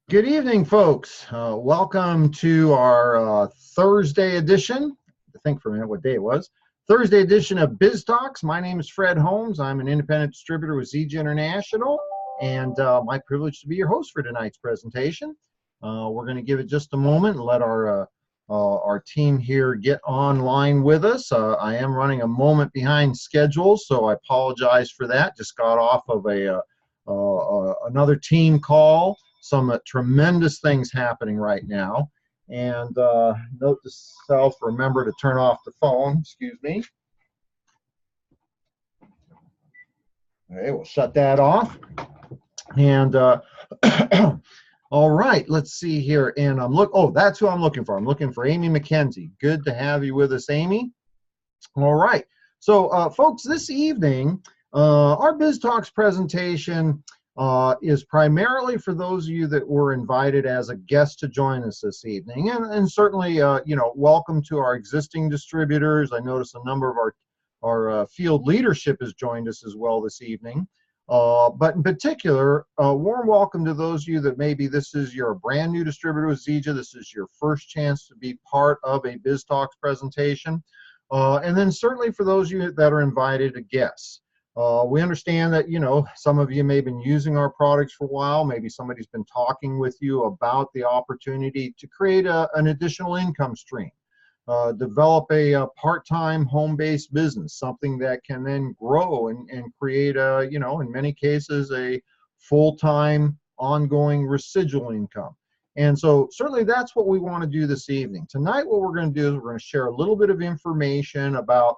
Good evening, folks. Welcome to our Thursday edition. I think for a minute what day it was. Thursday edition of Biz Talks. My name is Fred Holmes. I'm an independent distributor with Zija International, and my privilege to be your host for tonight's presentation. We're going to give it just a moment and let our team here get online with us. I am running a moment behind schedule, so I apologize for that. Just got off of another team call. Some tremendous things happening right now. And note to self, remember to turn off the phone. Excuse me. Okay, we'll shut that off. And all right, let's see here. And that's who I'm looking for. I'm looking for Amy McKenzie. Good to have you with us, Amy. All right. So, folks, this evening, our Biz Talks presentation is primarily for those of you that were invited as a guest to join us this evening, and certainly, welcome to our existing distributors. I notice a number of our field leadership has joined us as well this evening. But in particular, warm welcome to those of you that maybe you're a brand new distributor with Zija. This is your first chance to be part of a Biz Talks presentation, and then certainly for those of you that are invited as guests. We understand that, some of you may have been using our products for a while. Maybe somebody's been talking with you about the opportunity to create an additional income stream, develop a part-time home-based business, something that can then grow and create in many cases, a full-time ongoing residual income. And so certainly that's what we want to do this evening. Tonight, what we're going to do is we're going to share a little bit of information about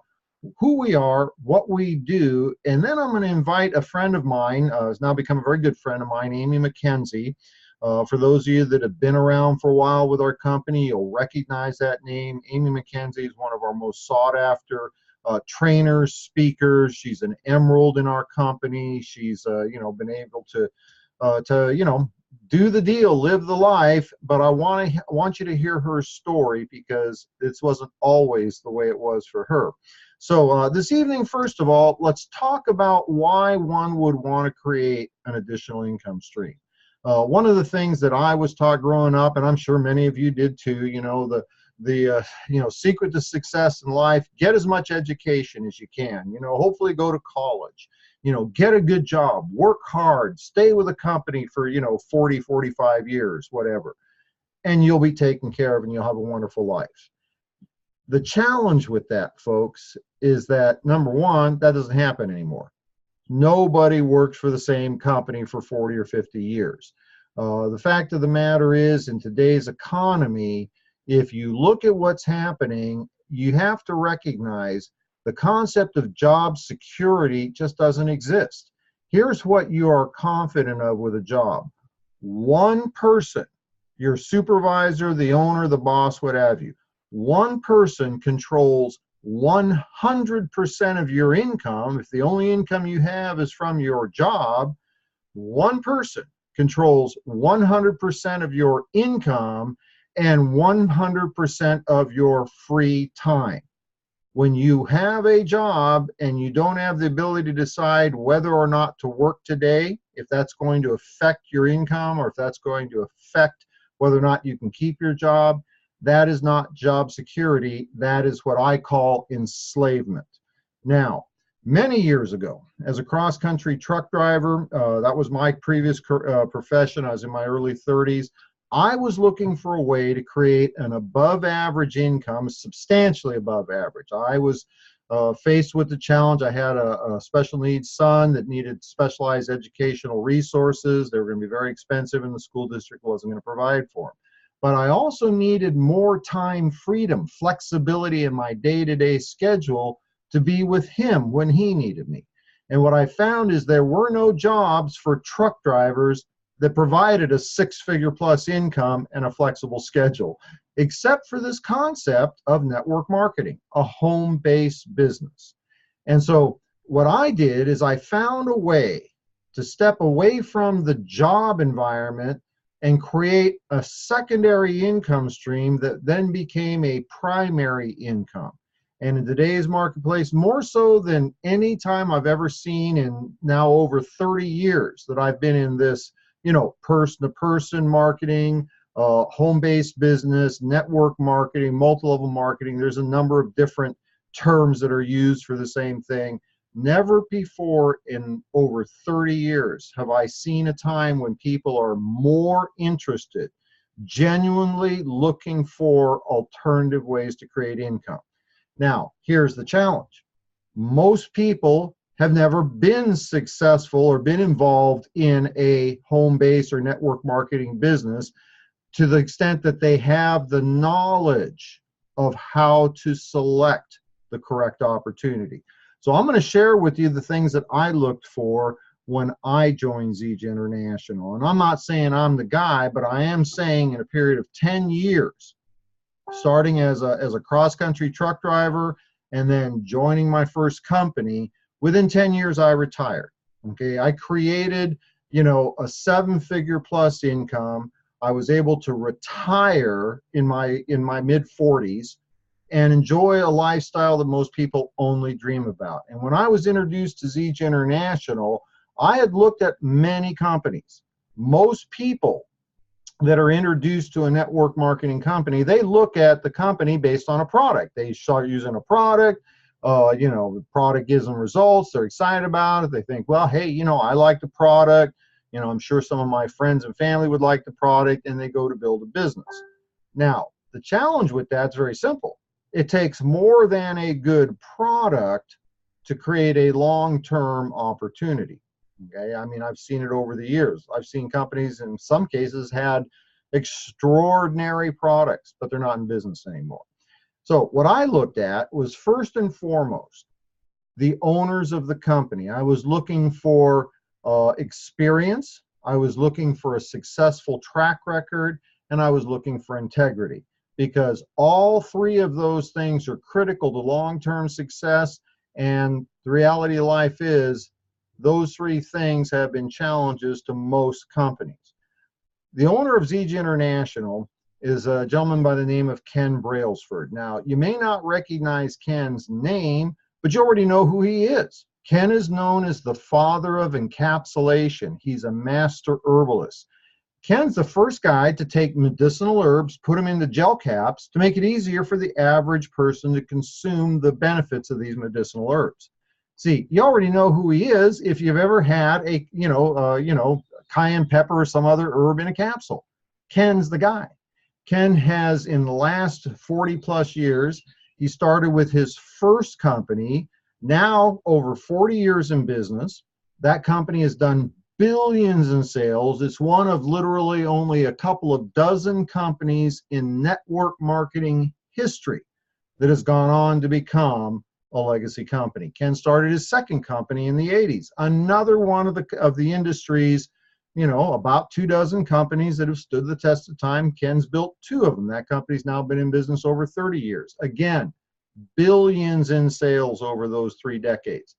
who we are, what we do, and then I'm going to invite a friend of mine, has now become a very good friend of mine, Amy McKenzie. For those of you that have been around for a while with our company, you'll recognize that name. Amy McKenzie is one of our most sought after trainers, speakers. She's an emerald in our company. She's been able to do the deal, live the life, but I want you to hear her story because this wasn't always the way it was for her. So this evening, first of all, let's talk about why one would want to create an additional income stream. One of the things that I was taught growing up, and I'm sure many of you did too, the secret to success in life: get as much education as you can. Hopefully go to college. Get a good job, work hard, stay with a company for 40, 45 years, whatever, and you'll be taken care of and you'll have a wonderful life. The challenge with that, folks, is that, number one, that doesn't happen anymore. Nobody works for the same company for 40 or 50 years. The fact of the matter is, in today's economy, if you look at what's happening, you have to recognize the concept of job security just doesn't exist. Here's what you are confident of with a job. One person, your supervisor, the owner, the boss, what have you, one person controls 100% of your income. If the only income you have is from your job, one person controls 100% of your income and 100% of your free time. When you have a job and you don't have the ability to decide whether or not to work today, if that's going to affect your income or if that's going to affect whether or not you can keep your job, that is not job security. That is what I call enslavement. Now, many years ago, as a cross-country truck driver, that was my previous profession. I was in my early 30s. I was looking for a way to create an above average income, substantially above average. I was faced with the challenge. I had a special needs son that needed specialized educational resources. They were going to be very expensive and the school district wasn't going to provide for them. But I also needed more time freedom, flexibility in my day-to-day schedule to be with him when he needed me. And what I found is there were no jobs for truck drivers that provided a six-figure plus income and a flexible schedule, except for this concept of network marketing, a home-based business. And so what I did is I found a way to step away from the job environment and create a secondary income stream that then became a primary income. And in today's marketplace, more so than any time I've ever seen in now over 30 years that I've been in this person-to-person marketing, home-based business, network marketing, multi-level marketing. There's a number of different terms that are used for the same thing. Never before in over 30 years have I seen a time when people are more interested, genuinely looking for alternative ways to create income. Now, here's the challenge. Most people have never been successful or been involved in a home-based or network marketing business to the extent that they have the knowledge of how to select the correct opportunity. So I'm going to share with you the things that I looked for when I joined Zija International. And I'm not saying I'm the guy, but I am saying in a period of 10 years, starting as a cross-country truck driver and then joining my first company, within 10 years I retired. Okay, I created, a 7-figure plus income. I was able to retire in my mid-40s and enjoy a lifestyle that most people only dream about. And when I was introduced to Zija International, I had looked at many companies. Most people that are introduced to a network marketing company, they look at the company based on a product. They start using a product, the product gives them results, they're excited about it, they think, well, hey, I like the product, I'm sure some of my friends and family would like the product, and they go to build a business. Now, the challenge with that's very simple. It takes more than a good product to create a long-term opportunity. Okay, I've seen it over the years. I've seen companies in some cases had extraordinary products, but they're not in business anymore. So what I looked at was first and foremost the owners of the company. I was looking for experience, I was looking for a successful track record, and I was looking for integrity, because all three of those things are critical to long-term success. And the reality of life is those three things have been challenges to most companies. The owner of Zija International is a gentleman by the name of Ken Brailsford. Now, you may not recognize Ken's name, but you already know who he is. Ken is known as the father of encapsulation. He's a master herbalist. Ken's the first guy to take medicinal herbs, put them into gel caps to make it easier for the average person to consume the benefits of these medicinal herbs. See, you already know who he is if you've ever had a, cayenne pepper or some other herb in a capsule. Ken's the guy. Ken has, in the last 40 plus years, he started with his first company, now over 40 years in business. That company has done billions in sales. It's one of literally only a couple of dozen companies in network marketing history that has gone on to become a legacy company. Ken started his second company in the 80s, another one of the industry's, about 24 companies that have stood the test of time. Ken's built 2 of them. That company's now been in business over 30 years. Again, billions in sales over those 3 decades.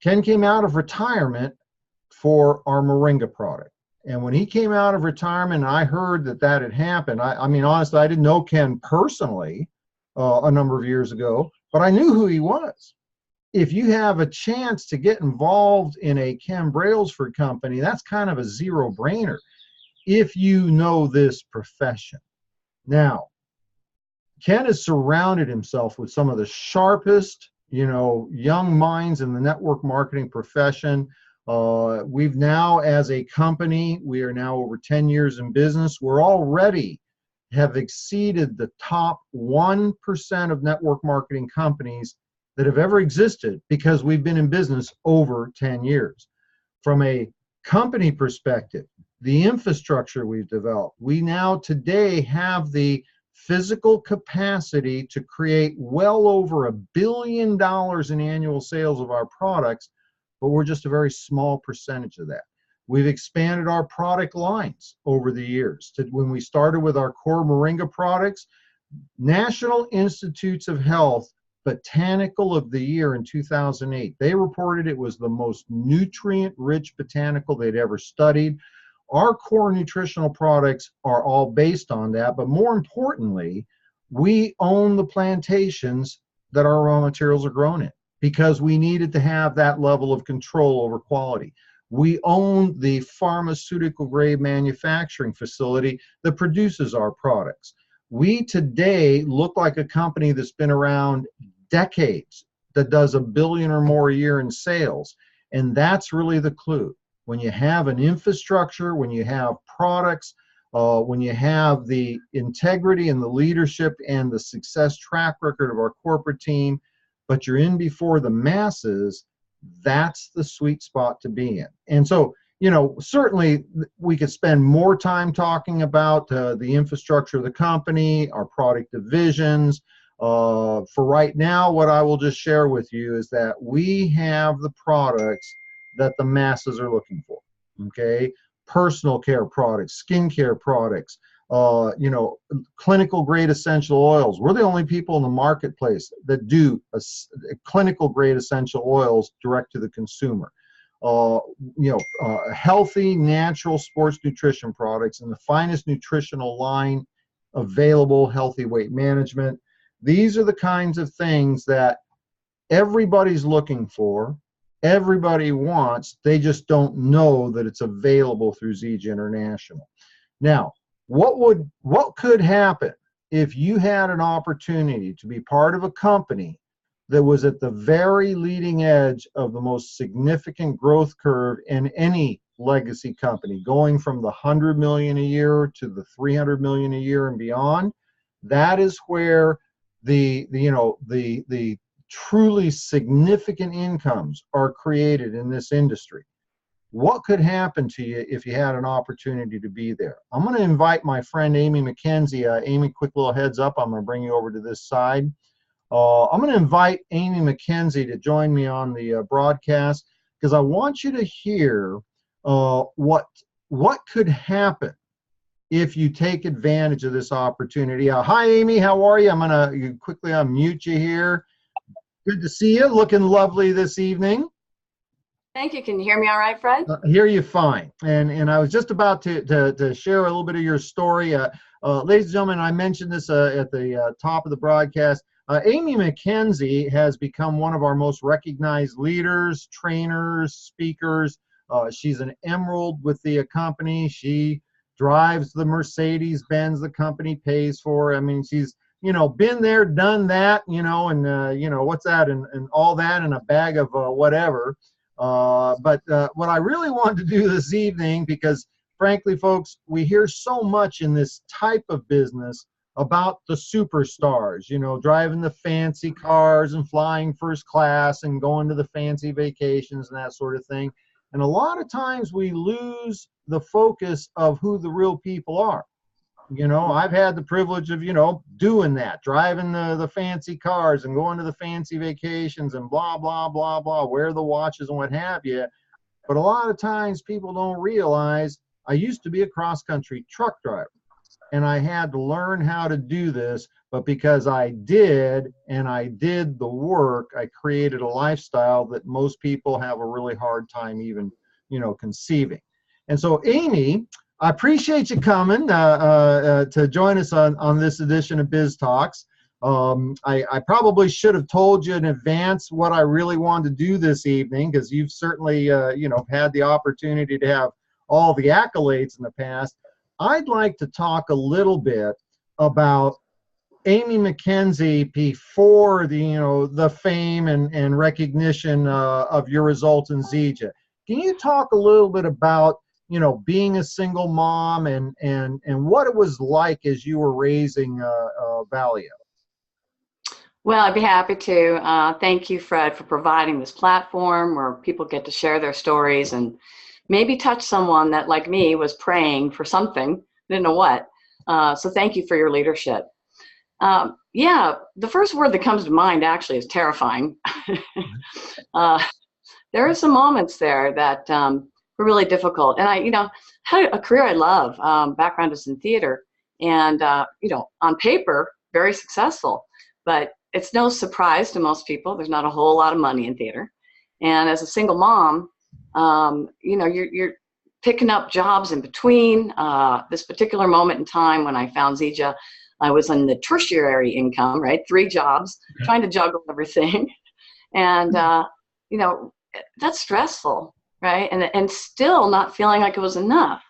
Ken came out of retirement for our Moringa product. And when he came out of retirement, and I heard that had happened, honestly, I didn't know Ken personally a number of years ago, but I knew who he was. If you have a chance to get involved in a Ken Brailsford company, that's kind of a zero-brainer if you know this profession. Now, Ken has surrounded himself with some of the sharpest, young minds in the network marketing profession. We've now, as a company, we are now over 10 years in business. We're already have exceeded the top 1% of network marketing companies that have ever existed, because we've been in business over 10 years. From a company perspective, the infrastructure we've developed, we now today have the physical capacity to create well over $1 billion in annual sales of our products, but we're just a very small percentage of that. We've expanded our product lines over the years. When we started with our core Moringa products, National Institutes of Health Botanical of the Year in 2008, they reported it was the most nutrient-rich botanical they'd ever studied. Our core nutritional products are all based on that, but more importantly, we own the plantations that our raw materials are grown in, because we needed to have that level of control over quality. We own the pharmaceutical grade manufacturing facility that produces our products. We today look like a company that's been around decades, that does $1 billion or more a year in sales. And that's really the clue. When you have an infrastructure, when you have products, when you have the integrity and the leadership and the success track record of our corporate team, but you're in before the masses, that's the sweet spot to be in. And so, you know, certainly we could spend more time talking about the infrastructure of the company, our product divisions. For right now, what I will just share with you is that we have the products that the masses are looking for, okay? Personal care products, skincare products, you know, clinical grade essential oils. We're the only people in the marketplace that do clinical grade essential oils direct to the consumer. You know, healthy, natural sports nutrition products and the finest nutritional line available, healthy weight management. These are the kinds of things that everybody's looking for, everybody wants, they just don't know that it's available through Zija International. Now, what could happen if you had an opportunity to be part of a company that was at the very leading edge of the most significant growth curve in any legacy company, going from the 100 million a year to the 300 million a year and beyond? That is where the truly significant incomes are created in this industry. What could happen to you if you had an opportunity to be there? I'm going to invite my friend Amy McKenzie. Amy, quick little heads up, I'm going to bring you over to this side. I'm going to invite Amy McKenzie to join me on the broadcast, because I want you to hear what could happen if you take advantage of this opportunity. Hi, Amy, how are you? I'm going to quickly unmute you here. Good to see you. Looking lovely this evening. Thank you. Can you hear me all right, Fred? Hear you fine. And I was just about to share a little bit of your story. Ladies and gentlemen, I mentioned this at the top of the broadcast. Amy McKenzie has become one of our most recognized leaders, trainers, speakers. She's an emerald with the company. She drives the Mercedes-Benz the company pays for. I mean, she's, you know, been there, done that, you know, and, you know, what's that, and all that in a bag of whatever. But what I really wanted to do this evening, because frankly, folks, we hear so much in this type of business about the superstars, you know, driving the fancy cars and flying first class and going to the fancy vacations and that sort of thing. And a lot of times we lose the focus of who the real people are. You know, I've had the privilege of, you know, doing that, driving the fancy cars and going to the fancy vacations and blah, blah, blah, blah, wear the watches and what have you. But a lot of times people don't realize I used to be a cross-country truck driver, and I had to learn how to do this. But because I did, and I did the work, I created a lifestyle that most people have a really hard time even, you know, conceiving. And so, Amy, I appreciate you coming to join us on this edition of Biz Talks. I probably should have told you in advance what I really wanted to do this evening, because you've certainly, you know, had the opportunity to have all the accolades in the past. I'd like to talk a little bit about Amy McKenzie before the, you know, the fame and recognition of your results in Zija. Can you talk a little bit about, you know, being a single mom and what it was like as you were raising Valia? Well, I'd be happy to. Thank you, Fred, for providing this platform where people get to share their stories and maybe touch someone that, like me, was praying for something, didn't know what. So thank you for your leadership. Yeah, the first word that comes to mind actually is terrifying. There are some moments there that were really difficult. And I, you know, had a career I love. Background is in theater, and you know, on paper, very successful. But it's no surprise to most people. There's not a whole lot of money in theater, and as a single mom, you know, you're picking up jobs in between. This particular moment in time when I found Zija, I was on the tertiary income, right? 3 jobs, trying to juggle everything, and you know, that's stressful. right? And still not feeling like it was enough.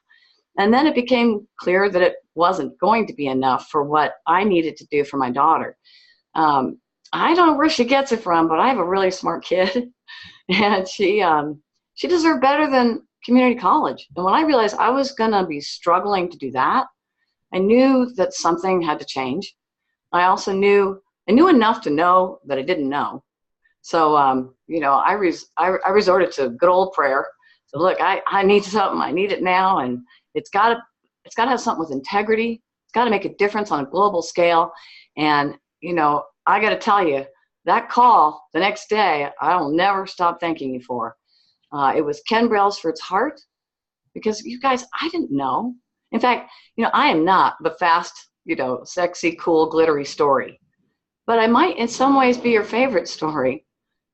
And then it became clear that it wasn't going to be enough for what I needed to do for my daughter. I don't know where she gets it from, but I have a really smart kid, and she deserved better than community college. And when I realized I was going to be struggling to do that, I knew that something had to change. I also knew enough to know that I didn't know. So, I resorted to good old prayer. So look, I need something. I need it now. And it's got to have something with integrity. It's got to make a difference on a global scale. And, I got to tell you, that call the next day, I'll never stop thanking you for. It was Ken Brailsford's heart, because you guys, I didn't know. In fact, I am not the fast, sexy, cool, glittery story. But I might in some ways be your favorite story,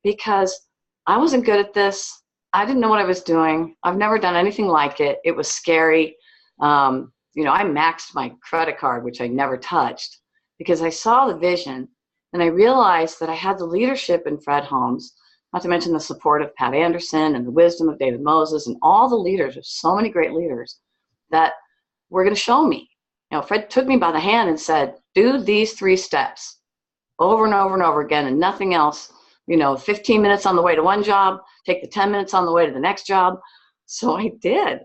because I wasn't good at this. I didn't know what I was doing. I've never done anything like it. It was scary. I maxed my credit card, which I never touched, because I saw the vision, and I realized that I had the leadership in Fred Holmes, not to mention the support of Pat Anderson and the wisdom of David Moses and all the leaders. There's so many great leaders that were going to show me. Fred took me by the hand and said, do these 3 steps over and over and over again, and nothing else. 15 minutes on the way to one job, take the 10 minutes on the way to the next job. So I did,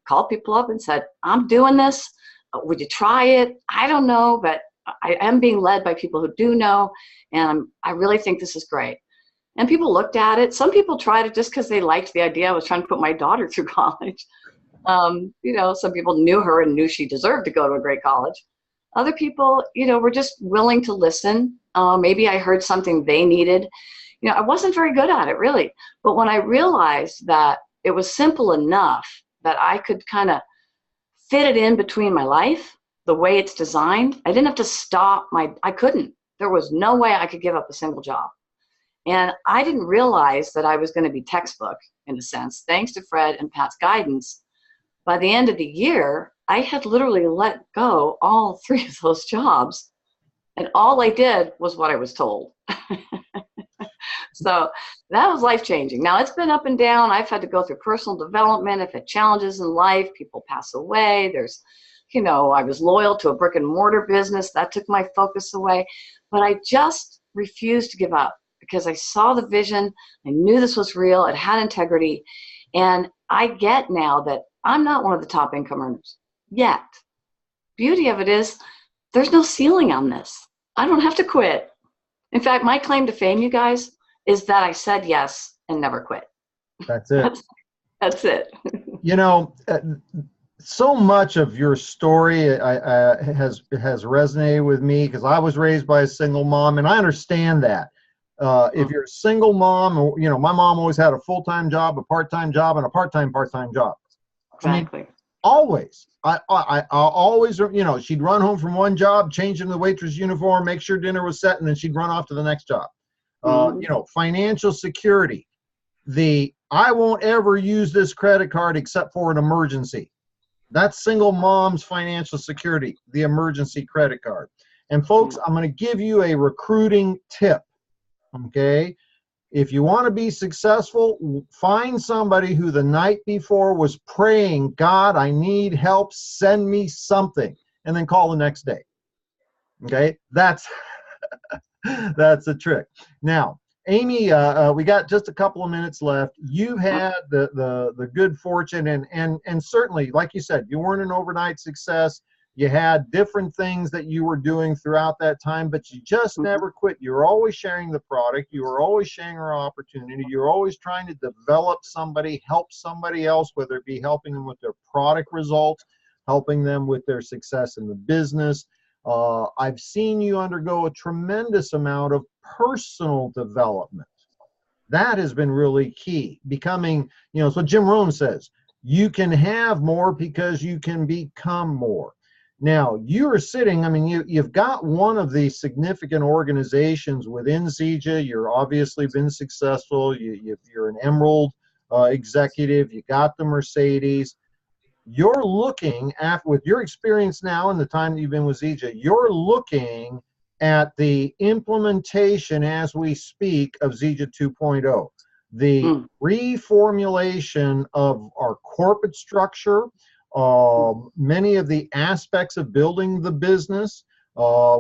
called people up and said, I'm doing this. Would you try it? I don't know, but I am being led by people who do know, and I really think this is great. And people looked at it. Some people tried it just because they liked the idea I was trying to put my daughter through college. Some people knew her and knew she deserved to go to a great college. Other people, were just willing to listen. Maybe I heard something they needed. I wasn't very good at it, really. But when I realized that it was simple enough that I could kind of fit it in between my life, the way it's designed, I didn't have to stop I couldn't. There was no way I could give up a single job. And I didn't realize that I was going to be textbook, in a sense, thanks to Fred and Pat's guidance. By the end of the year, I had literally let go all 3 of those jobs, and all I did was what I was told. So that was life-changing. Now, it's been up and down. I've had to go through personal development. I've had challenges in life. People pass away. I was loyal to a brick and mortar business. That took my focus away. But I just refused to give up, because I saw the vision. I knew this was real. It had integrity. And I get now that I'm not one of the top income earners yet. Beauty of it is there's no ceiling on this. I don't have to quit. In fact, my claim to fame, you guys, is that I said yes and never quit. That's it. That's it. So much of your story has resonated with me, because I was raised by a single mom, and I understand that. If you're a single mom, my mom always had a full-time job, a part-time job, and a part-time job. Exactly. I mean, always. I always, she'd run home from one job, change into the waitress uniform, make sure dinner was set, and then she'd run off to the next job. Financial security. I won't ever use this credit card except for an emergency. That's single mom's financial security, the emergency credit card. And folks, I'm going to give you a recruiting tip. Okay. If you want to be successful, find somebody who the night before was praying, God, I need help, send me something, and then call the next day. Okay. That's the trick. Now, Amy, we got just a couple of minutes left. You had the good fortune, and certainly, like you said, you weren't an overnight success. You had different things that you were doing throughout that time, but you just never quit. You were always sharing the product. You were always sharing our opportunity. You were always trying to develop somebody, help somebody else, whether it be helping them with their product results, helping them with their success in the business. I've seen you undergo a tremendous amount of personal development. That has been really key. Becoming, it's what Jim Rohn says, you can have more because you can become more. Now, you are sitting, you've got one of the significant organizations within Zija. You're obviously been successful. You're an Emerald executive. You got the Mercedes. You're looking at, with your experience now and the time that you've been with Zija, you're looking at the implementation as we speak of Zija 2.0. the Mm. reformulation of our corporate structure, many of the aspects of building the business.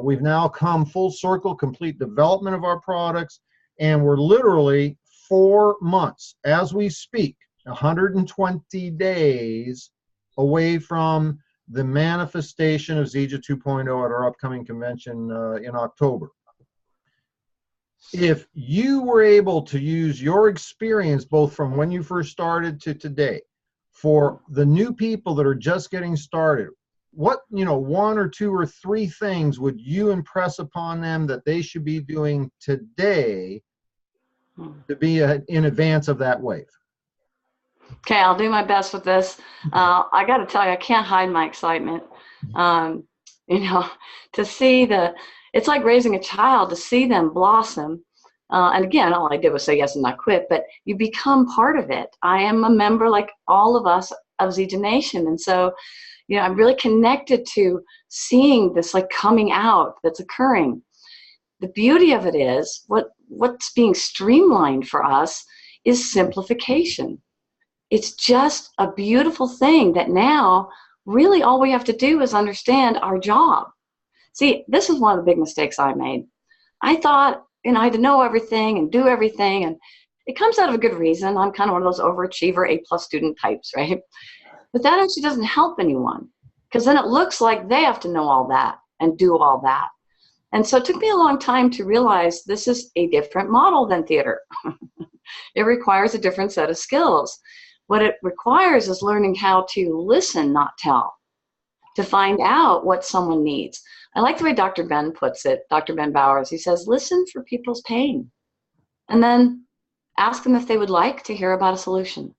We've now come full circle, complete development of our products, and we're literally 4 months as we speak, 120 days away from the manifestation of Zija 2.0 at our upcoming convention in October. If you were able to use your experience, both from when you first started to today, for the new people that are just getting started, what, 1 or 2 or 3 things would you impress upon them that they should be doing today to be in advance of that wave? Okay, I'll do my best with this. I got to tell you, I can't hide my excitement. To see it's like raising a child, to see them blossom. And again, all I did was say yes and not quit, but you become part of it. I am a member, like all of us, of Zija Nation. And so, I'm really connected to seeing this like coming out that's occurring. The beauty of it is what's being streamlined for us is simplification. It's just a beautiful thing that now really all we have to do is understand our job. See, this is one of the big mistakes I made. I thought, I had to know everything and do everything, and it comes out of a good reason. I'm kind of one of those overachiever, A+ student types, right? But that actually doesn't help anyone, because then it looks like they have to know all that and do all that. And so it took me a long time to realize this is a different model than theater. It requires a different set of skills. What it requires is learning how to listen, not tell, to find out what someone needs. I like the way Dr. Ben puts it, Dr. Ben Bowers. He says, listen for people's pain, and then ask them if they would like to hear about a solution.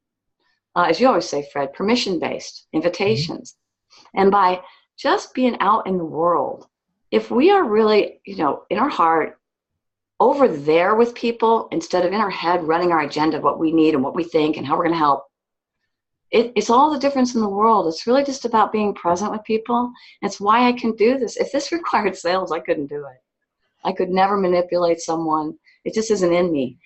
As you always say, Fred, permission-based invitations. Mm-hmm. And by just being out in the world, if we are really, in our heart, over there with people, instead of in our head running our agenda of what we need and what we think and how we're going to help, it's all the difference in the world. It's really just about being present with people. It's why I can do this. If this required sales, I couldn't do it. I could never manipulate someone. It just isn't in me.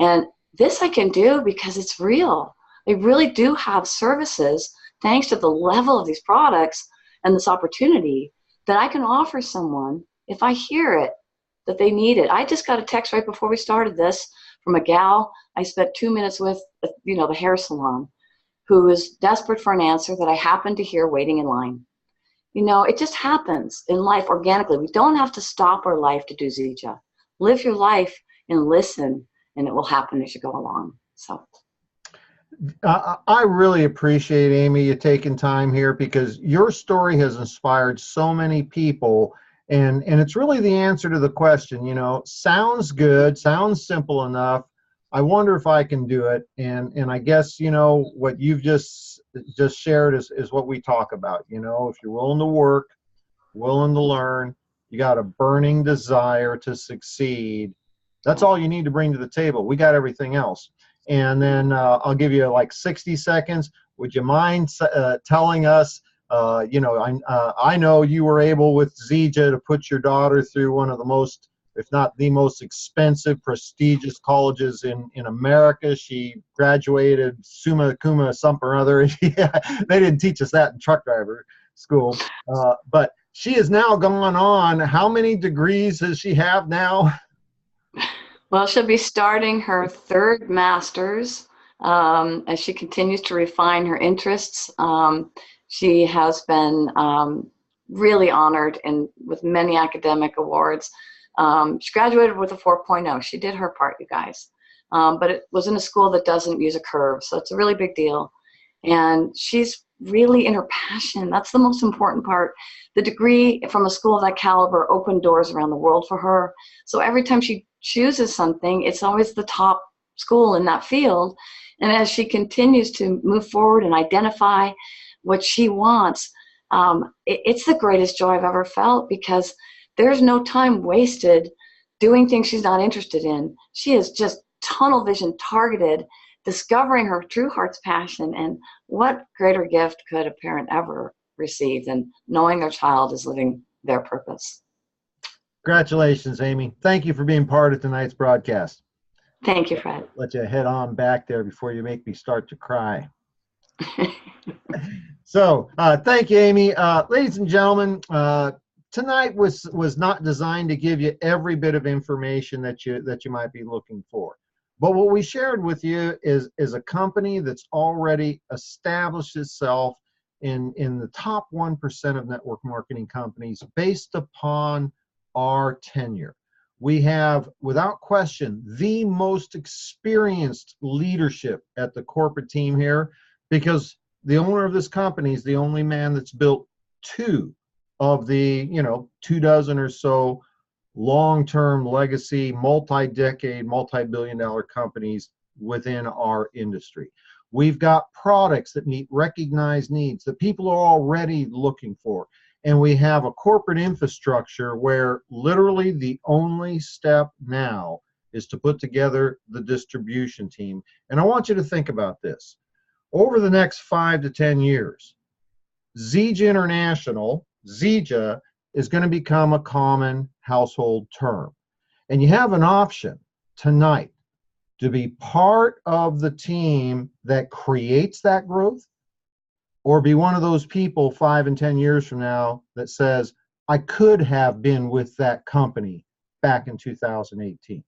And this I can do because it's real. They really do have services, thanks to the level of these products and this opportunity, that I can offer someone if I hear it, that they need it. I just got a text right before we started this from a gal I spent 2 minutes with, the hair salon, who is desperate for an answer that I happened to hear waiting in line. It just happens in life organically. We don't have to stop our life to do Zija. Live your life and listen, and it will happen as you go along. So I really appreciate, Amy, you taking time here, because your story has inspired so many people, and it's really the answer to the question, sounds good, sounds simple enough. I wonder if I can do it. And I guess, what you've just shared is what we talk about. If you're willing to work, willing to learn, you got a burning desire to succeed, that's all you need to bring to the table. We got everything else. And then I'll give you like 60 seconds. Would you mind telling us, I know you were able with Zija to put your daughter through one of the most, if not the most expensive, prestigious colleges in America. She graduated summa cum something or other. They didn't teach us that in truck driver school. But she has now gone on. How many degrees does she have now? Well, she'll be starting her 3rd master's as she continues to refine her interests. She has been really honored with many academic awards. She graduated with a 4.0. She did her part, you guys. But it was in a school that doesn't use a curve, so it's a really big deal. And she's really in her passion. That's the most important part. The degree from a school of that caliber opened doors around the world for her. So every time she chooses something, it's always the top school in that field. And as she continues to move forward and identify what she wants, it's the greatest joy I've ever felt, because there's no time wasted doing things she's not interested in. She is just tunnel vision targeted, discovering her true heart's passion. And what greater gift could a parent ever receive than knowing their child is living their purpose? Congratulations, Amy. Thank you for being part of tonight's broadcast. Thank you, Fred. Let you head on back there before you make me start to cry. So thank you, Amy. Ladies and gentlemen, tonight was not designed to give you every bit of information that you might be looking for. But what we shared with you is a company that's already established itself in the top 1% of network marketing companies based upon our tenure. We have, without question, the most experienced leadership at the corporate team here, because the owner of this company is the only man that's built 2 of the 24 or so long-term legacy, multi-decade, multi-billion-dollar companies within our industry. We've got products that meet recognized needs that people are already looking for. And we have a corporate infrastructure where literally the only step now is to put together the distribution team. And I want you to think about this. Over the next 5 to 10 years, Zija International, Zija, is going to become a common household term. And you have an option tonight to be part of the team that creates that growth, or be one of those people 5 and 10 years from now that says, I could have been with that company back in 2018.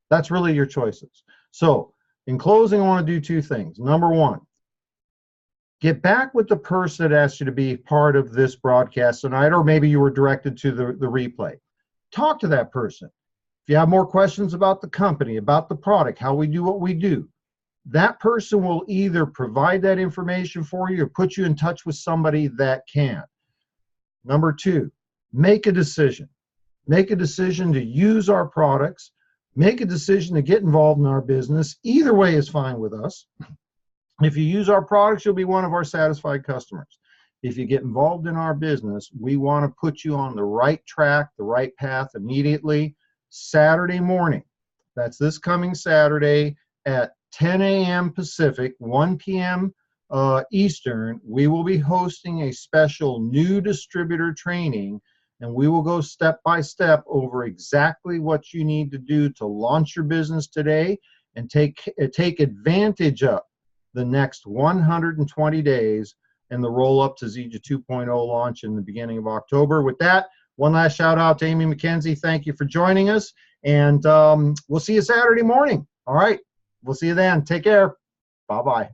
That's really your choices. So in closing, I want to do 2 things. Number 1, get back with the person that asked you to be part of this broadcast tonight, or maybe you were directed to the replay. Talk to that person. If you have more questions about the company, about the product, how we do what we do, that person will either provide that information for you or put you in touch with somebody that can. Number 2, make a decision. Make a decision to use our products. Make a decision to get involved in our business. Either way is fine with us. If you use our products, you'll be one of our satisfied customers. If you get involved in our business, we want to put you on the right track, the right path immediately. Saturday morning, that's this coming Saturday at 10 a.m. Pacific, 1 p.m. Eastern, we will be hosting a special new distributor training, and we will go step by step over exactly what you need to do to launch your business today and take advantage of the next 120 days and the roll up to Zija 2.0 launch in the beginning of October. With that, one last shout out to Amy McKenzie. Thank you for joining us, and we'll see you Saturday morning. All right. We'll see you then. Take care. Bye-bye.